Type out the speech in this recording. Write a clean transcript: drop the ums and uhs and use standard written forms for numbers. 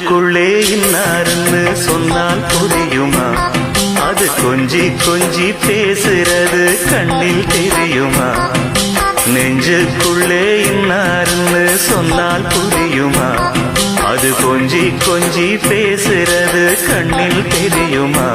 நெஞ்சுக்குள்ளே இன்னாருன்னு சொன்னால் புரியுமா? அது கொஞ்சி கொஞ்சி பேசுறது கண்ணில் தெரியுமா? நெஞ்சுக்குள்ளே இன்னாருன்னு சொன்னால் புரியுமா? அது கொஞ்சி கொஞ்சி பேசுறது கண்ணில் தெரியுமா?